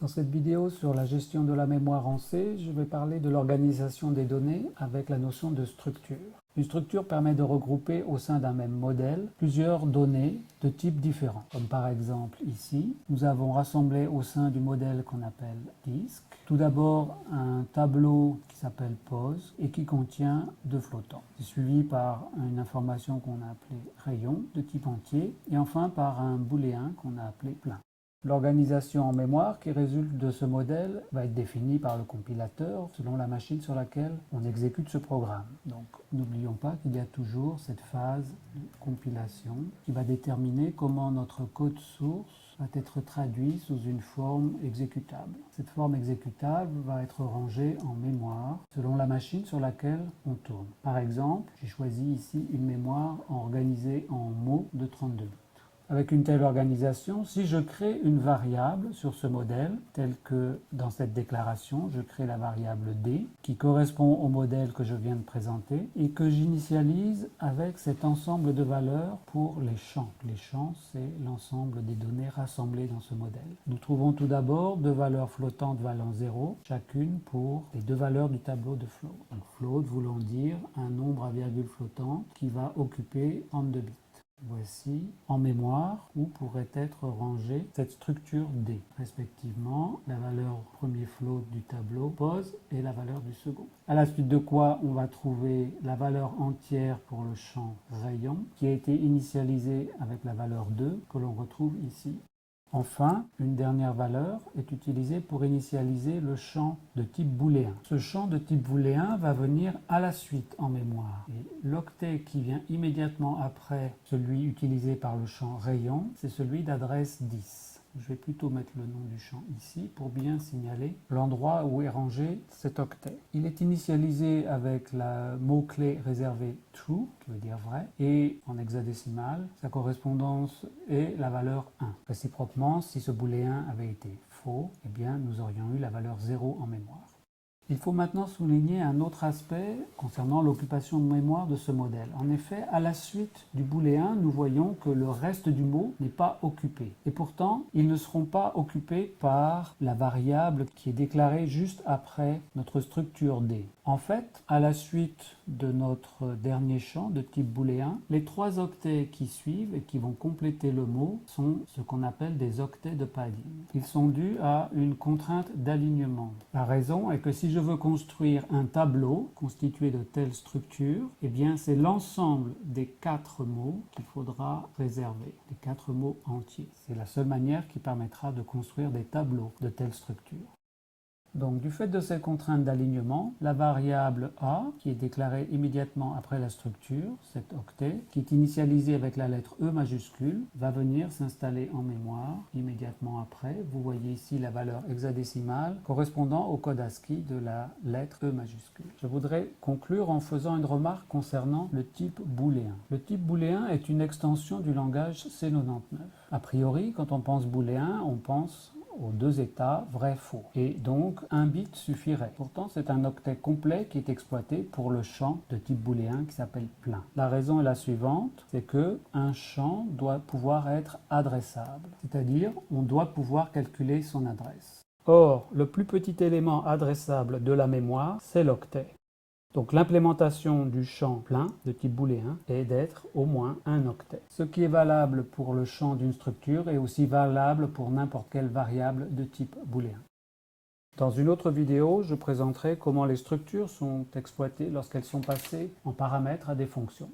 Dans cette vidéo sur la gestion de la mémoire en C, je vais parler de l'organisation des données avec la notion de structure. Une structure permet de regrouper au sein d'un même modèle plusieurs données de types différents. Comme par exemple ici, nous avons rassemblé au sein du modèle qu'on appelle disque, tout d'abord un tableau qui s'appelle pose et qui contient deux flottants. C'est suivi par une information qu'on a appelée rayon de type entier et enfin par un booléen qu'on a appelé plein. L'organisation en mémoire qui résulte de ce modèle va être définie par le compilateur selon la machine sur laquelle on exécute ce programme. Donc n'oublions pas qu'il y a toujours cette phase de compilation qui va déterminer comment notre code source va être traduit sous une forme exécutable. Cette forme exécutable va être rangée en mémoire selon la machine sur laquelle on tourne. Par exemple, j'ai choisi ici une mémoire organisée en mots de 32 bits. Avec une telle organisation, si je crée une variable sur ce modèle, telle que dans cette déclaration, je crée la variable D, qui correspond au modèle que je viens de présenter, et que j'initialise avec cet ensemble de valeurs pour les champs. Les champs, c'est l'ensemble des données rassemblées dans ce modèle. Nous trouvons tout d'abord deux valeurs flottantes valant 0, chacune pour les deux valeurs du tableau de float. Donc float voulant dire un nombre à virgule flottante qui va occuper 32 bits. Voici en mémoire où pourrait être rangée cette structure D, respectivement la valeur premier float du tableau pose et la valeur du second. À la suite de quoi on va trouver la valeur entière pour le champ rayon qui a été initialisé avec la valeur 2 que l'on retrouve ici. Enfin, une dernière valeur est utilisée pour initialiser le champ de type booléen. Ce champ de type booléen va venir à la suite en mémoire. Et l'octet qui vient immédiatement après celui utilisé par le champ rayon, c'est celui d'adresse 10. Je vais plutôt mettre le nom du champ ici pour bien signaler l'endroit où est rangé cet octet. Il est initialisé avec le mot-clé réservé true, qui veut dire vrai, et en hexadécimal, sa correspondance est la valeur 1. Réciproquement, si ce booléen avait été faux, eh bien, nous aurions eu la valeur 0 en mémoire. Il faut maintenant souligner un autre aspect concernant l'occupation de mémoire de ce modèle. En effet, à la suite du booléen, nous voyons que le reste du mot n'est pas occupé. Et pourtant, ils ne seront pas occupés par la variable qui est déclarée juste après notre structure D. En fait, à la suite de notre dernier champ de type booléen, les trois octets qui suivent et qui vont compléter le mot sont ce qu'on appelle des octets de padding. Ils sont dus à une contrainte d'alignement. La raison est que si je veux construire un tableau constitué de telles structures, eh bien c'est l'ensemble des 4 mots qu'il faudra réserver, les 4 mots entiers. C'est la seule manière qui permettra de construire des tableaux de telles structures. Donc, du fait de ces contraintes d'alignement, la variable A, qui est déclarée immédiatement après la structure, cet octet, qui est initialisé avec la lettre E majuscule, va venir s'installer en mémoire immédiatement après. Vous voyez ici la valeur hexadécimale correspondant au code ASCII de la lettre E majuscule. Je voudrais conclure en faisant une remarque concernant le type booléen. Le type booléen est une extension du langage C99. A priori, quand on pense booléen, on pense aux deux états vrai-faux. Et donc, un bit suffirait. Pourtant, c'est un octet complet qui est exploité pour le champ de type booléen qui s'appelle plein. La raison est la suivante, c'est que un champ doit pouvoir être adressable. C'est-à-dire, on doit pouvoir calculer son adresse. Or, le plus petit élément adressable de la mémoire, c'est l'octet. Donc l'implémentation du champ plein de type booléen est d'être au moins un octet. Ce qui est valable pour le champ d'une structure est aussi valable pour n'importe quelle variable de type booléen. Dans une autre vidéo, je présenterai comment les structures sont exploitées lorsqu'elles sont passées en paramètres à des fonctions.